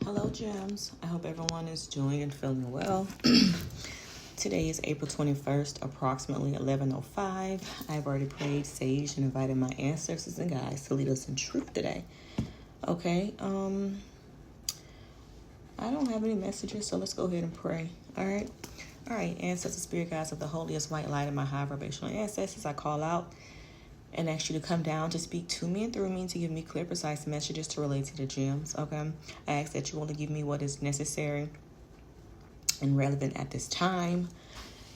Hello, gems. I hope everyone is doing and feeling well. Today is April 21st, approximately 11:05. I've already prayed sage and invited my ancestors and guides to lead us in truth today. Okay, I don't have any messages, so let's go ahead and pray. All right, ancestors, spirit guides of the holiest white light and my high vibrational ancestors, I call out and ask you to come down to speak to me and through me to give me clear, precise messages to relate to the gems. Okay, I ask that you only give me what is necessary and relevant at this time.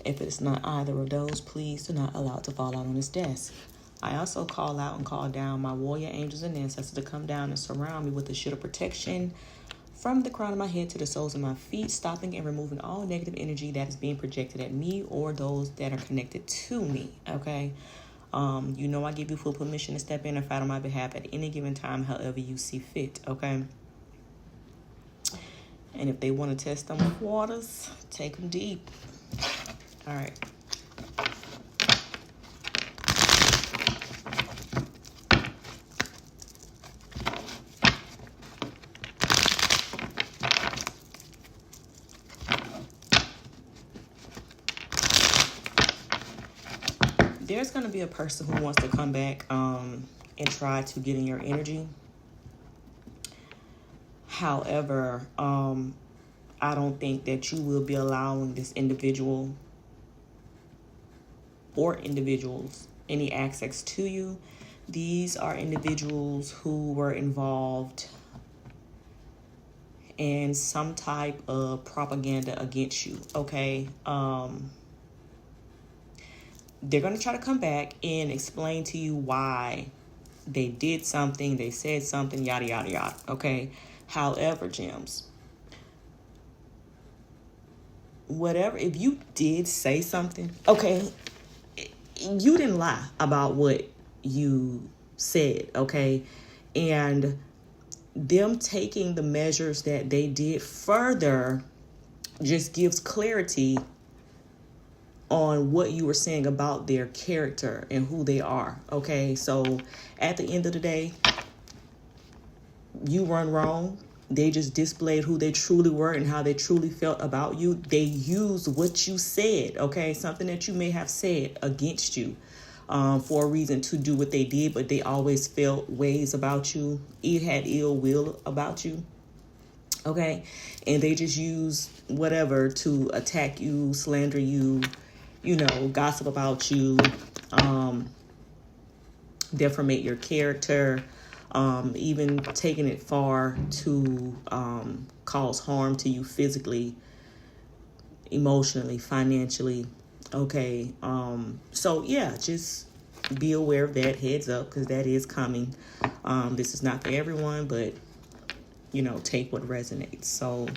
If it is not either of those, please do not allow it to fall out on this desk. I also call out and call down my warrior angels and ancestors to come down and surround me with a shield of protection from the crown of my head to the soles of my feet, stopping and removing all negative energy that is being projected at me or those that are connected to me. Okay. You know I give you full permission to step in and fight on my behalf at any given time, however you see fit, okay? And if they want to test them with waters, take them deep. All right. There's going to be a person who wants to come back and try to get in your energy. However, I don't think that you will be allowing this individual or individuals any access to you. These are individuals who were involved in some type of propaganda against you, okay? They're going to try to come back and explain to you why they did something, they said something, yada, yada, yada, okay? However, gems, whatever, if you did say something, okay, you didn't lie about what you said, okay? And them taking the measures that they did further just gives clarity on what you were saying about their character and who they are, okay? So at the end of the day, you weren't wrong. They just displayed who they truly were and how they truly felt about you. They used what you said, okay? Something that you may have said against you for a reason to do what they did, but they always felt ways about you. It had ill will about you, okay? And they just use whatever to attack you, slander you, gossip about you, defamate your character, even taking it far to cause harm to you physically, emotionally, financially. Okay. So yeah, just be aware of that, heads up, because that is coming. This is not for everyone, but take what resonates. So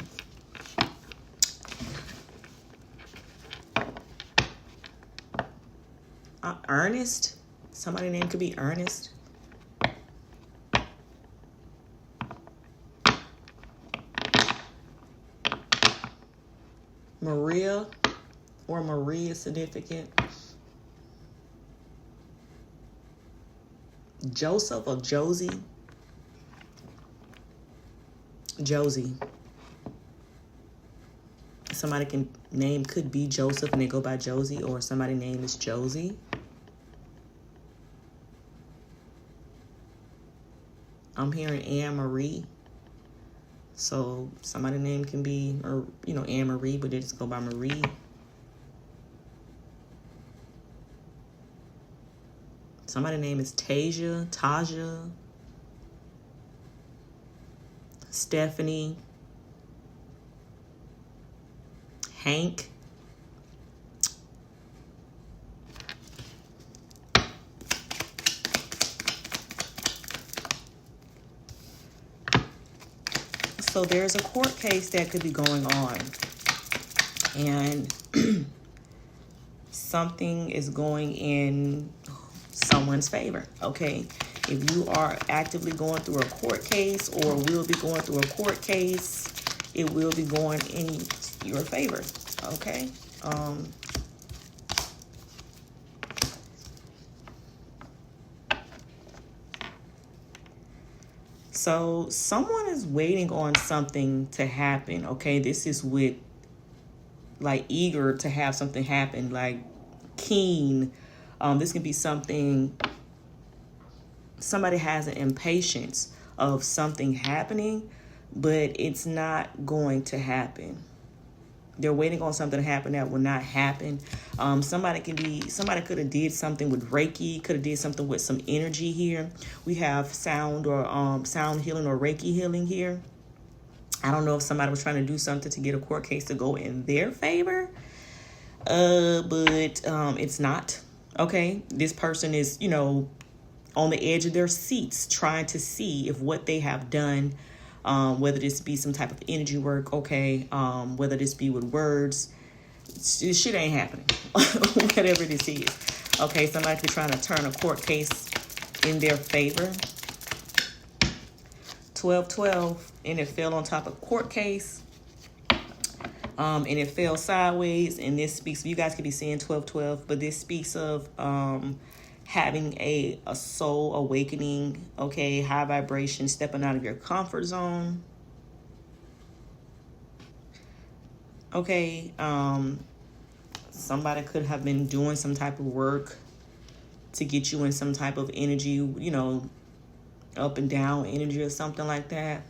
Ernest, somebody's name could be Ernest. Maria or Marie is significant. Joseph or Josie. Josie. Somebody name could be Joseph and they go by Josie, or somebody's name is Josie. I'm hearing Anne Marie. So somebody's name can be, or Anne Marie, but they just go by Marie. Somebody's name is Taja, Stephanie, Hank. So there's a court case that could be going on, and something is going in someone's favor, okay? If you are actively going through a court case or will be going through a court case, it will be going in your favor, okay? So someone is waiting on something to happen. Okay, this is with like eager to have something happen, like keen. This can be something, somebody has an impatience of something happening, but it's not going to happen. They're waiting on something to happen that will not happen. Somebody could have did something with Reiki, could have did something with some energy here. We have sound or sound healing or Reiki healing here. I don't know if somebody was trying to do something to get a court case to go in their favor, but it's not. Okay, this person is, on the edge of their seats trying to see if what they have done, whether this be some type of energy work, okay, whether this be with words, this shit ain't happening. Whatever this is. Okay, somebody could be trying to turn a court case in their favor. 1212, and it fell on top of court case. And it fell sideways, and this speaks, you guys could be seeing 1212, but this speaks of having a soul awakening, okay, high vibration, stepping out of your comfort zone. Okay, somebody could have been doing some type of work to get you in some type of energy, up and down energy or something like that.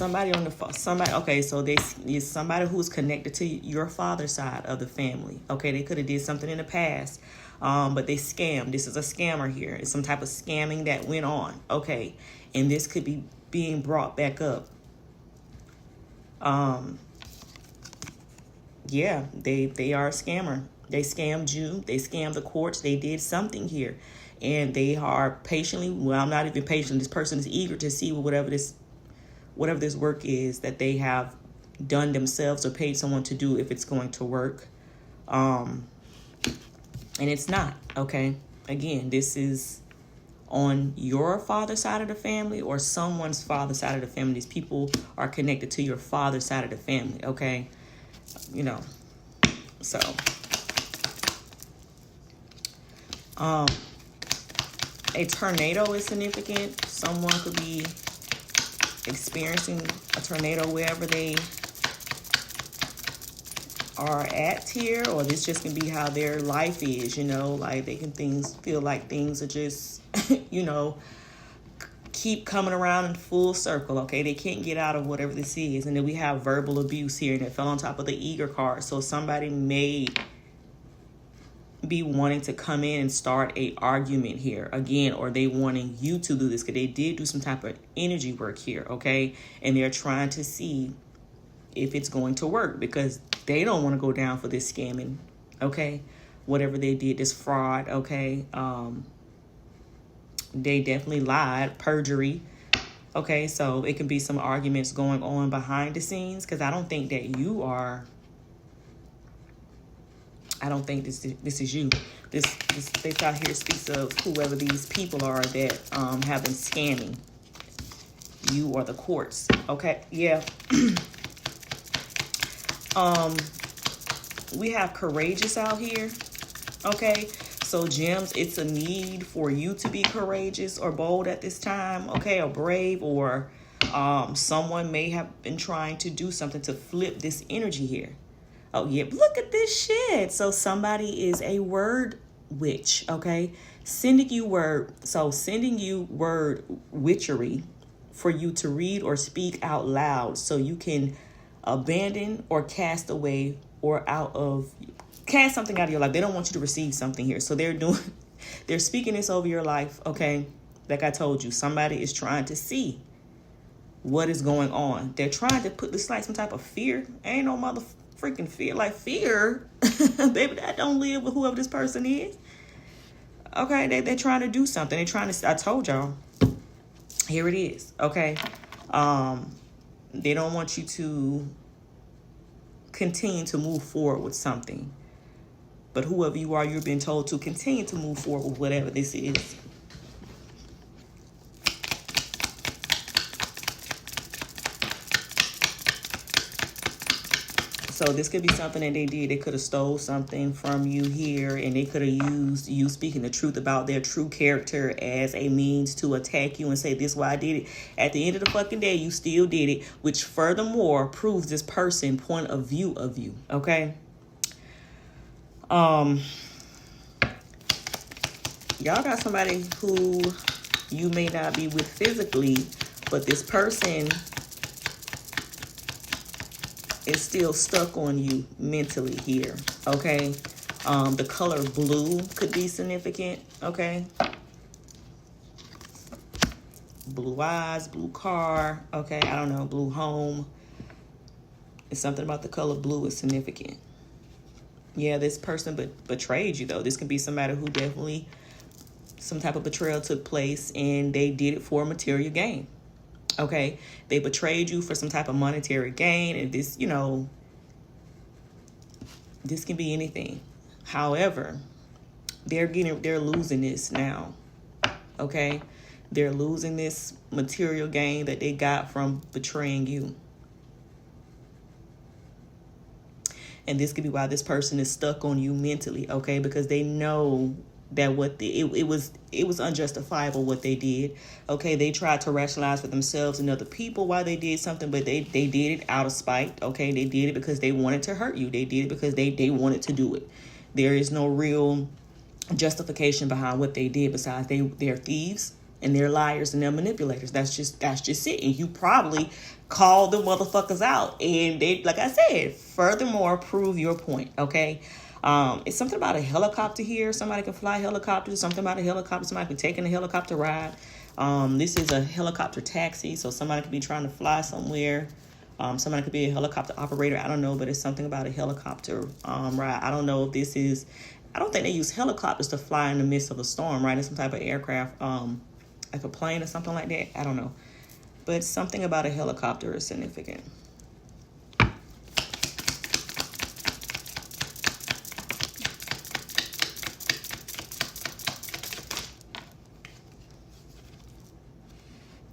Okay, so is somebody who's connected to your father's side of the family. Okay, they could have did something in the past, but they scammed. This is a scammer here. It's some type of scamming that went on. Okay, and this could be being brought back up. Yeah, they are a scammer. They scammed you. They scammed the courts. They did something here, and they are patiently. Well, I'm not even patient. This person is eager to see whatever this work is that they have done themselves or paid someone to do, if it's going to work. And it's not. Okay. Again, this is on your father's side of the family or someone's father's side of the family. These people are connected to your father's side of the family. Okay. So, a tornado is significant. Someone could be experiencing a tornado wherever they are at here, or this just can be how their life is, like they can feel like things are just, keep coming around in full circle. Okay, they can't get out of whatever this is. And then we have verbal abuse here, and it fell on top of the eager card. So somebody may be wanting to come in and start a argument here again, or they wanting you to do this because they did do some type of energy work here. Okay, and they're trying to see if it's going to work because they don't want to go down for this scamming. Okay, whatever they did, this fraud. Okay, they definitely lied, perjury. Okay, so it can be some arguments going on behind the scenes because I don't think that you are. I don't think this is you. This out here speaks of whoever these people are that have been scamming you or the courts. Okay, yeah. We have courageous out here. Okay, so gems, it's a need for you to be courageous or bold at this time. Okay, or brave, or someone may have been trying to do something to flip this energy here. Oh, yeah, look at this shit. So somebody is a word witch, okay? Sending you word witchery for you to read or speak out loud so you can abandon or cast away or cast something out of your life. They don't want you to receive something here. So they're speaking this over your life, okay? Like I told you, somebody is trying to see what is going on. They're trying to put this like some type of fear. Ain't no freaking fear. Like fear, baby, that don't live with whoever this person is. Okay, they're trying to do something. I told y'all, here it is. Okay, they don't want you to continue to move forward with something, but whoever you are, you're being told to continue to move forward with whatever this is. So this could be something that they did. They could have stole something from you here, and they could have used you speaking the truth about their true character as a means to attack you and say, this is why I did it. At the end of the fucking day, you still did it, which furthermore proves this person point of view of you. Okay. Y'all got somebody who you may not be with physically, but this person is still stuck on you mentally here, okay? The color blue could be significant, okay? Blue eyes, blue car, okay? I don't know, blue home. It's something about the color blue is significant. Yeah, this person betrayed you, though. This could be somebody who definitely, some type of betrayal took place, and they did it for material gain. Okay, they betrayed you for some type of monetary gain, and this, you know, this can be anything. However, they're losing this now. Okay, they're losing this material gain that they got from betraying you. And this could be why this person is stuck on you mentally, okay? Because they know that it was unjustifiable what they did. Okay, they tried to rationalize for themselves and other people why they did something, but they did it out of spite. Okay, they did it because they wanted to hurt you. They did it because they wanted to do it. There is no real justification behind what they did besides they're thieves and they're liars and they're manipulators. That's just it. And you probably called the motherfuckers out, and they, like I said, furthermore prove your point. Okay. It's something about a helicopter here. Somebody can fly helicopters. Something about a helicopter. Somebody could take in a helicopter ride. This is a helicopter taxi. So somebody could be trying to fly somewhere. Somebody could be a helicopter operator. I don't know, but it's something about a helicopter ride. I don't know if this is, I don't think they use helicopters to fly in the midst of a storm, right? It's some type of aircraft, like a plane or something like that. I don't know. But something about a helicopter is significant.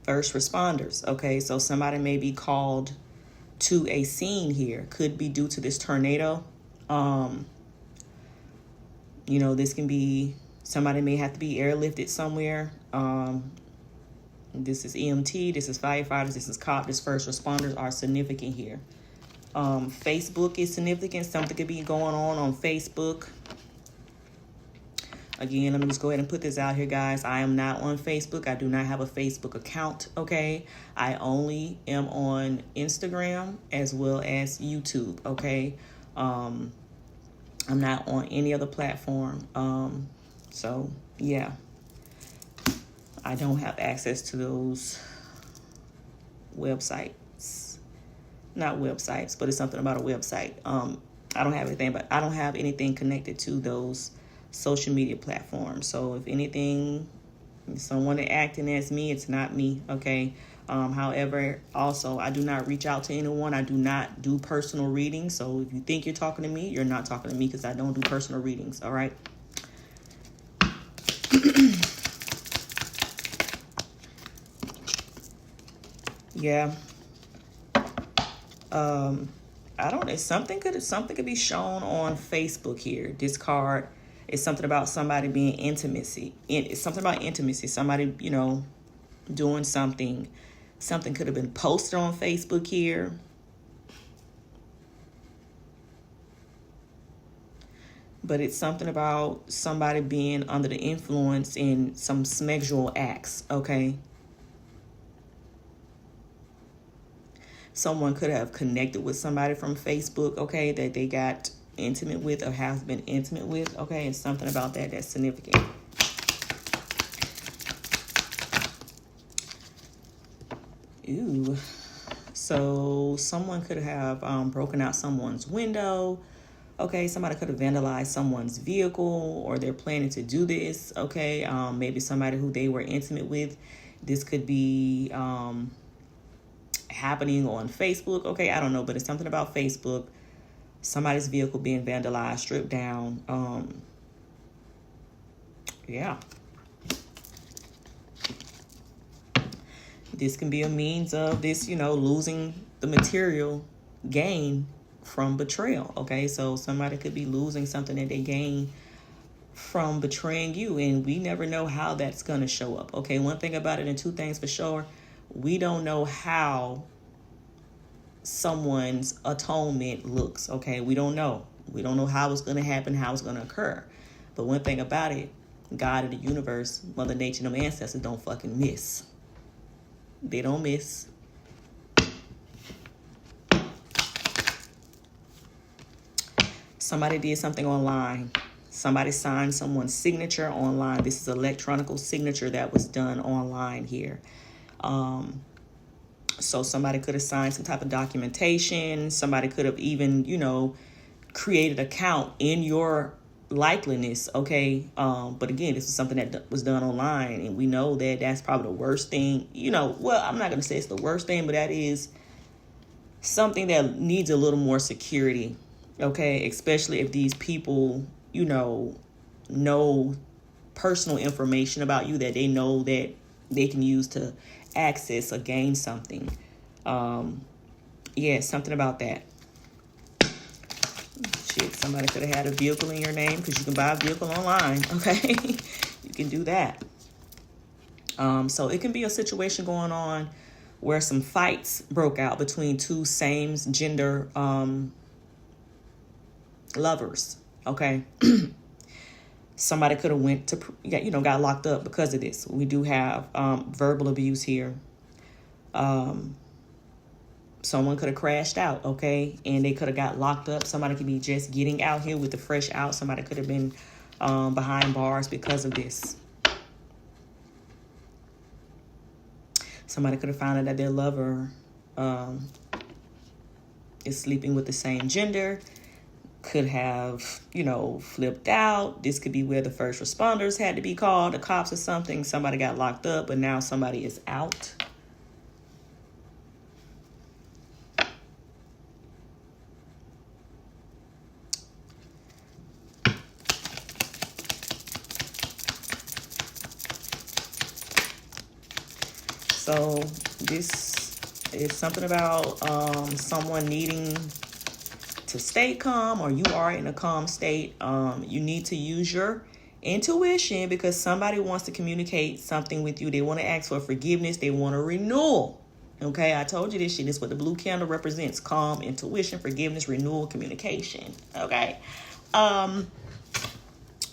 First responders, okay? So somebody may be called to a scene here. Could be due to this tornado. You know, this can be, somebody may have to be airlifted somewhere. This is EMT, this is firefighters, this is cop, this first responders are significant here. Facebook is significant. Something could be going on Facebook. Again, let me just go ahead and put this out here, guys. I am not on Facebook. I do not have a Facebook account, okay? I only am on Instagram as well as YouTube, okay? I'm not on any other platform. So, yeah. I don't have access to those websites. Not websites, but it's something about a website. I don't have anything connected to those social media platforms. So if anything, someone acting as me, it's not me, okay? However, also, I do not reach out to anyone. I do not do personal readings. So if you think you're talking to me, you're not talking to me, because I don't do personal readings, all right? Yeah. I don't know. Something could be shown on Facebook here. This card is something about somebody being intimacy. It's something about intimacy. Somebody, you know, doing something. Something could have been posted on Facebook here. But it's something about somebody being under the influence in some sexual acts, okay? Someone could have connected with somebody from Facebook, okay, that they got intimate with or has been intimate with, okay? It's something about that that's significant. Ooh. So someone could have broken out someone's window. Okay, somebody could have vandalized someone's vehicle, or they're planning to do this, okay? Maybe somebody who they were intimate with. This could be happening on Facebook, okay? I don't know, but it's something about Facebook. Somebody's vehicle being vandalized, stripped down. Yeah. This can be a means of this, you know, losing the material gain from betrayal. Okay, so somebody could be losing something that they gain from betraying you, and we never know how that's going to show up. Okay, one thing about it, and two things for sure, we don't know how someone's atonement looks. Okay, we don't know how it's going to happen, how it's going to occur. But one thing about it, God of the universe, Mother Nature, and them ancestors don't fucking miss. They don't miss. Somebody did something online. Somebody signed someone's signature online. This is electronic signature that was done online here. So somebody could have signed some type of documentation. Somebody could have even, created an account in your likeliness. Okay. But again, this is something that was done online, and we know that that's probably the worst thing. Well, I'm not going to say it's the worst thing, but that is something that needs a little more security. Okay. Especially if these people, know personal information about you that they know that they can use to access or gain something. Something about that. Shit, somebody could have had a vehicle in your name, because you can buy a vehicle online. Okay, you can do that. So it can be a situation going on where some fights broke out between two same gender lovers. Okay. Somebody could have went to, got locked up because of this. We do have verbal abuse here. Someone could have crashed out, okay, and they could have got locked up. Somebody could be just getting out here with the fresh out. Somebody could have been behind bars because of this. Somebody could have found out that their lover is sleeping with the same gender. Could have, flipped out. This could be where the first responders had to be called, the cops or something. Somebody got locked up, but now somebody is out. So this is something about someone needing to stay calm, or you are in a calm state. You need to use your intuition, because somebody wants to communicate something with you. They want to ask for forgiveness. They want a renewal. Okay, I told you this shit. This is what the blue candle represents: calm, intuition, forgiveness, renewal, communication. Okay.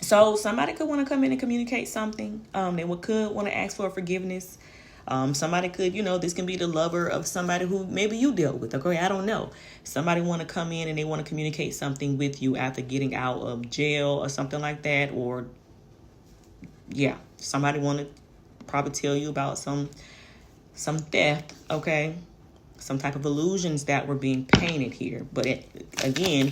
So somebody could want to come in and communicate something. They could want to ask for forgiveness. Somebody could, this can be the lover of somebody who maybe you dealt with. Okay, I don't know. Somebody want to come in and they want to communicate something with you after getting out of jail or something like that. Or, somebody want to probably tell you about some theft. Okay, some type of illusions that were being painted here. But again,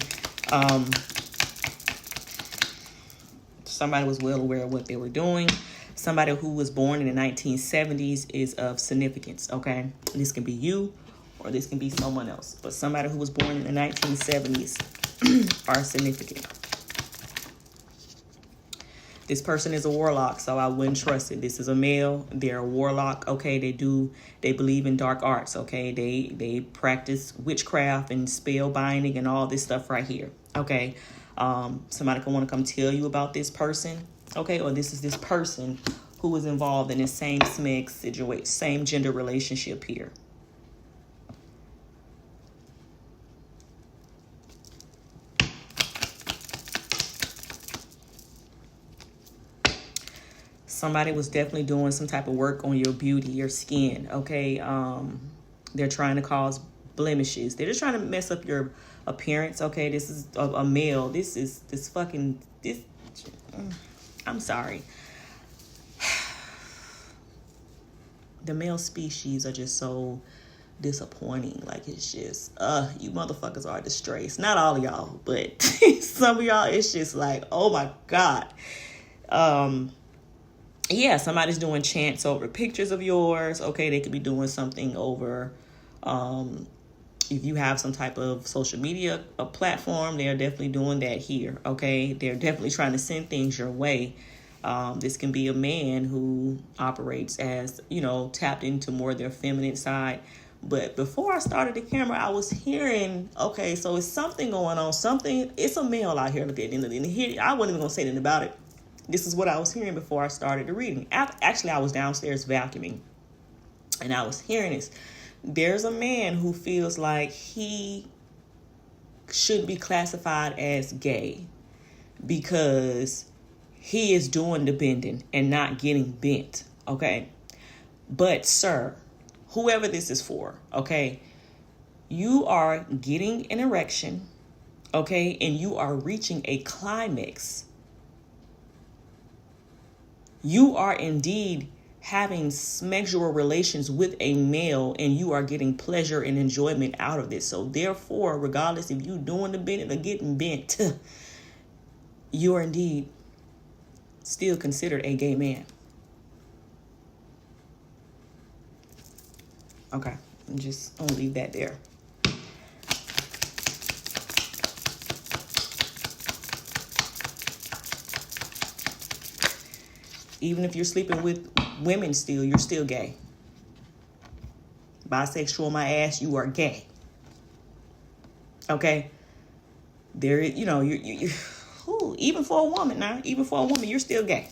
somebody was well aware of what they were doing. Somebody who was born in the 1970s is of significance, okay? This can be you, or this can be someone else. But somebody who was born in the 1970s are significant. This person is a warlock, so I wouldn't trust it. This is a male. They're a warlock, okay? They believe in dark arts, okay? They practice witchcraft and spell binding and all this stuff right here, okay? Somebody can want to come tell you about this person. Okay, or this is this person who was involved in this same SMEG situation, same gender relationship here. Somebody was definitely doing some type of work on your beauty, your skin. Okay, they're trying to cause blemishes. They're just trying to mess up your appearance. Okay, this is a male. This. I'm sorry. The male species are just so disappointing. Like, it's just, you motherfuckers are disgrace. Not all of y'all, but some of y'all, it's just like, oh my God. Somebody's doing chants over pictures of yours. Okay, they could be doing something over, if you have some type of social media platform, they're definitely doing that here. Okay, they're definitely trying to send things your way. This can be a man who operates as, tapped into more of their feminine side, But before I started the camera, I was hearing, okay, so it's something going on. It's a male out here. I wasn't even going to say anything about it. This is what I was hearing before I started the reading. Actually, I was downstairs vacuuming, and I was hearing this. There's a man who feels like he should be classified as gay because he is doing the bending and not getting bent, okay? But, sir, whoever this is for, okay, you are getting an erection, okay, and you are reaching a climax. You are indeed having sexual relations with a male, and you are getting pleasure and enjoyment out of this. So therefore, regardless if you doing the bending or getting bent, you are indeed still considered a gay man. Okay, I'm just gonna leave that there. Even if you're sleeping with women still, you're still gay. Bisexual, my ass, you are gay. Okay? There, you even for a woman now, you're still gay.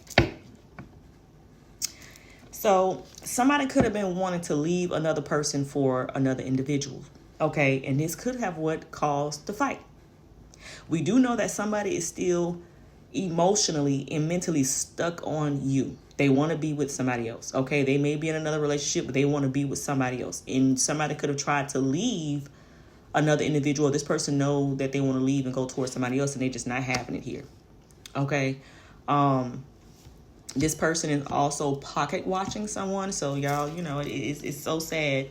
So somebody could have been wanting to leave another person for another individual. Okay? And this could have what caused the fight. We do know that somebody is still emotionally and mentally stuck on you. They want to be with somebody else. Okay, they may be in another relationship, but they want to be with somebody else. And somebody could have tried to leave another individual. This person know that they want to leave and go towards somebody else, and they're just not having it here. Okay, this person is also pocket watching someone. So y'all, it's so sad.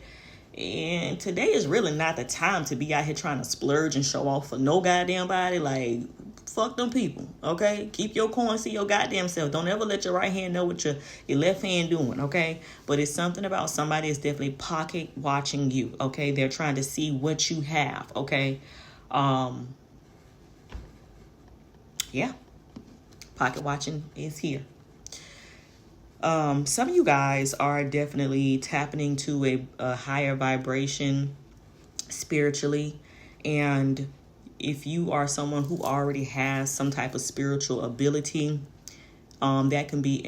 And today is really not the time to be out here trying to splurge and show off for no goddamn body. Like, fuck them people, okay? Keep your coins to your goddamn self. Don't ever let your right hand know what your left hand doing, okay? But it's something about somebody is definitely pocket watching you, okay? They're trying to see what you have, okay? Yeah, pocket watching is here. Some of you guys are definitely tapping into a higher vibration spiritually. And if you are someone who already has some type of spiritual ability, that can be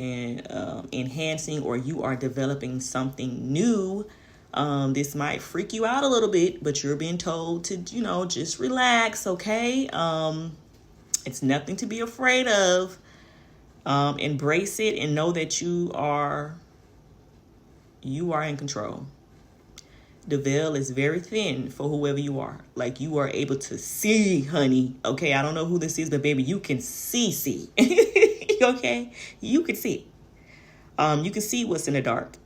enhancing, or you are developing something new. This might freak you out a little bit, but you're being told to, just relax, okay? It's nothing to be afraid of. Embrace it and know that you are in control. The veil is very thin for whoever you are. Like, you are able to see, honey. Okay, I don't know who this is, but baby, you can see. Okay, you can see. You can see what's in the dark.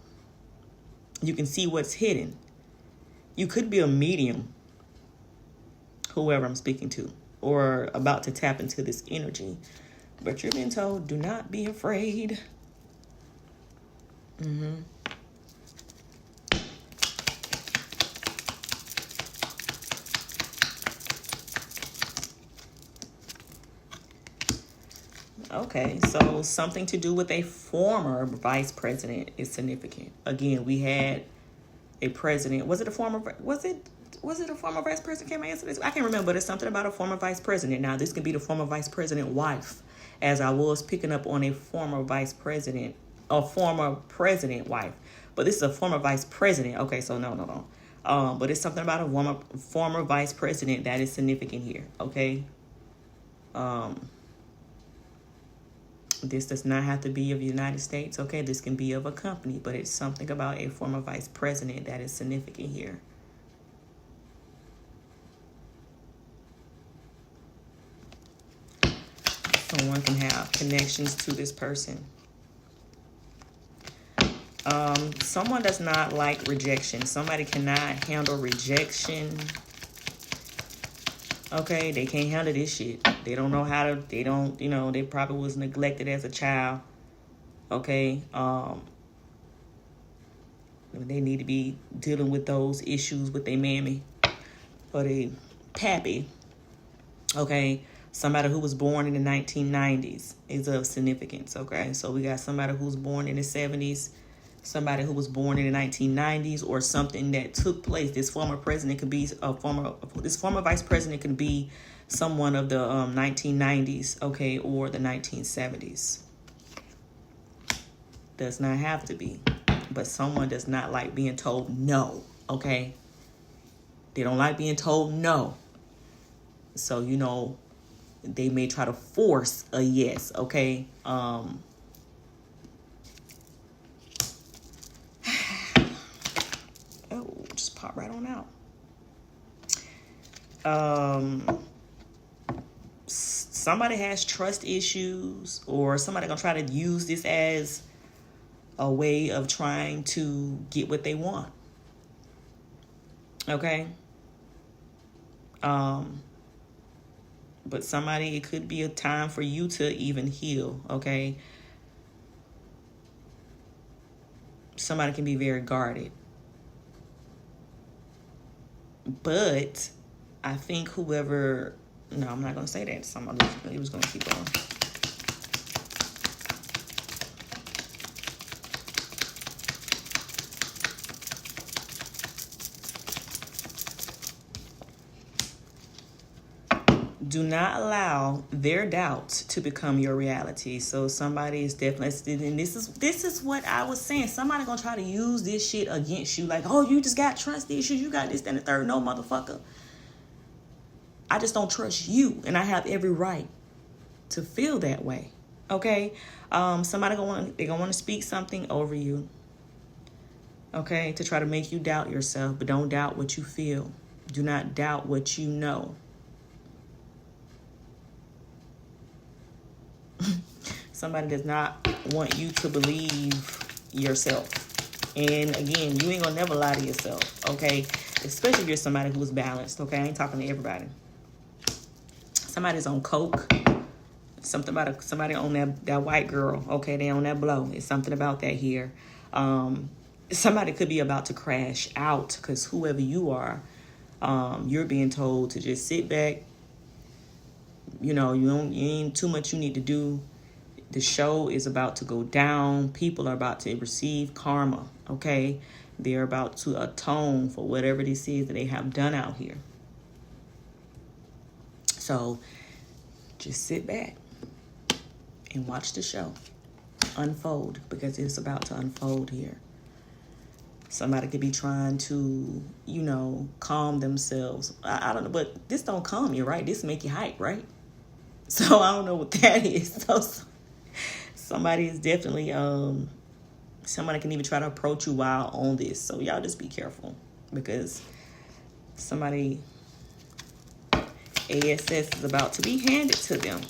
You can see what's hidden. You could be a medium, whoever I'm speaking to, or about to tap into this energy. But you're being told, do not be afraid. Okay, so something to do with a former vice president is significant. Again, we had a president. Was it a former vice president? Can I answer this? I can't remember, but it's something about a former vice president. Now, this could be the former vice president wife, as I was picking up on a former vice president, a former president wife. But this is a former vice president. Okay, so no. But it's something about a former vice president that is significant here, okay? This does not have to be of the United States, okay? This can be of a company, but it's something about a former vice president that is significant here. Someone can have connections to this person. Someone does not like rejection. Somebody cannot handle rejection. Okay, they can't handle this shit. They don't know how to, they probably was neglected as a child. Okay, they need to be dealing with those issues with their mammy or their pappy. Okay, somebody who was born in the 1990s is of significance. Okay, so we got somebody who's born in the 70s, somebody who was born in the 1990s, or something that took place. This former president could be this former vice president could be someone of the 1990s, okay, or the 1970s. Does not have to be, but someone does not like being told no, okay? They don't like being told no. So, you know, they may try to force a yes, okay? Oh, just pop right on out. Somebody has trust issues, or somebody gonna try to use this as a way of trying to get what they want. Okay? But somebody, it could be a time for you to even heal, okay? Somebody can be very guarded. But I think whoever... No, I'm not going to say that. Somebody was going to keep on. Do not allow their doubts to become your reality. So somebody is definitely, and this is what I was saying. Somebody gonna try to use this shit against you. Like, oh, you just got trust issues. You got this, that, and the third. No, motherfucker. I just don't trust you, and I have every right to feel that way. Okay. Somebody gonna want to speak something over you. Okay, to try to make you doubt yourself, but don't doubt what you feel. Do not doubt what you know. Somebody does not want you to believe yourself. And again, you ain't gonna never lie to yourself, okay? Especially if you're somebody who's balanced, okay? I ain't talking to everybody. Somebody's on coke. Something about somebody on that white girl, okay? They on that blow. It's something about that here. Somebody could be about to crash out, because whoever you are, you're being told to just sit back. You know, you ain't too much you need to do. The show is about to go down. People are about to receive karma, okay? They're about to atone for whatever this is that they have done out here. So just sit back and watch the show unfold, because it's about to unfold here. Somebody could be trying to, you know, calm themselves. I don't know, but this don't calm you, right? This make you hype, right? So I don't know what that is. So somebody is definitely, somebody can even try to approach you while on this. So y'all just be careful, because somebody, ASS is about to be handed to them.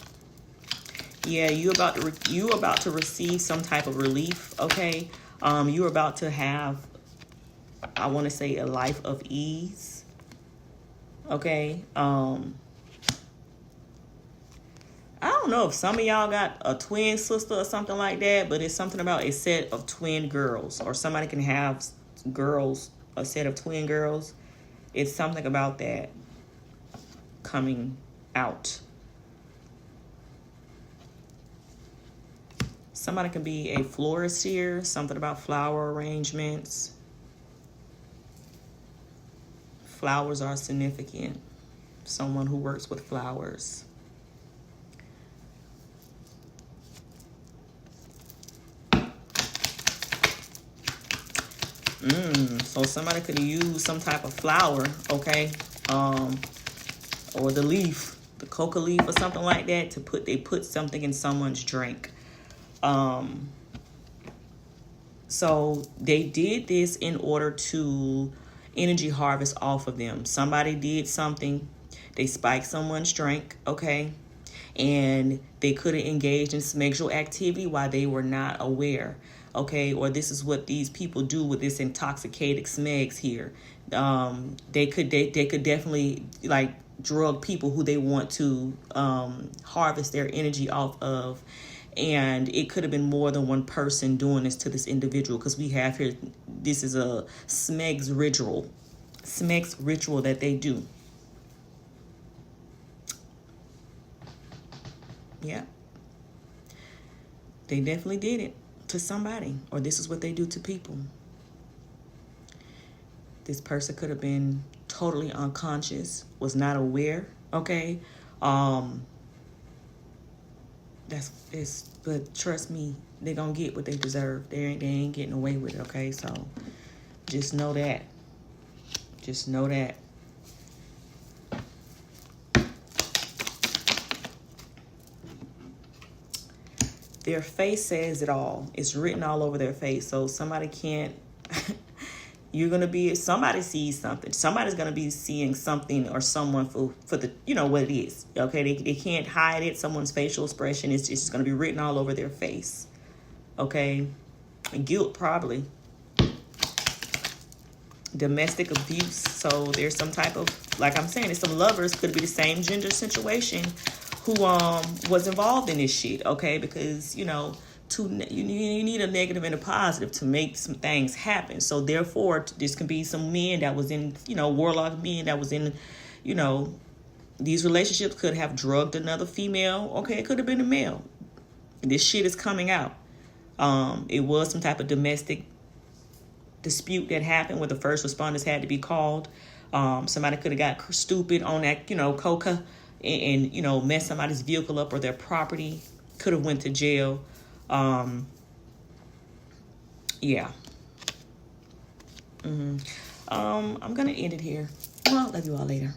Yeah, you about to receive some type of relief, okay? You're about to have, I want to say, a life of ease, okay? I don't know if some of y'all got a twin sister or something like that, but it's something about a set of twin girls, or somebody can have girls, a set of twin girls. It's something about that coming out. Somebody can be a florist here, something about flower arrangements. Flowers are significant. Someone who works with flowers. So somebody could use some type of flower, okay? Or the leaf, the coca leaf or something like that, they put something in someone's drink. So they did this in order to energy harvest off of them. Somebody did something. They spiked someone's drink, okay? And they could have engaged in sexual activity while they were not aware, okay? Or this is what these people do with this intoxicated smegs here. They could definitely like drug people who they want to harvest their energy off of. And it could have been more than one person doing this to this individual, because we have here, this is a smegs ritual that they do. Yeah. They definitely did it. to somebody, or this is what they do to people. This person could have been totally unconscious, was not aware, okay? But trust me, they're gonna get what they deserve. They ain't getting away with it, okay? So just know that. Just know that. Their face says it all. It's written all over their face. So somebody can't, somebody sees something. Somebody's going to be seeing something or someone for the, what it is. Okay, they can't hide it. Someone's facial expression is just going to be written all over their face. Okay, guilt probably. Domestic abuse. So there's some type of, like I'm saying, there's some lovers, could be the same gender situation, who was involved in this shit, okay? Because, you need a negative and a positive to make some things happen. So therefore, this can be some men that was in, warlock men that was in, these relationships, could have drugged another female. Okay, it could have been a male. This shit is coming out. It was some type of domestic dispute that happened where the first responders had to be called. Somebody could have got stupid on that, coca, and mess somebody's vehicle up or their property. Could have went to jail. Yeah. I'm gonna end it here. Well, love you all later.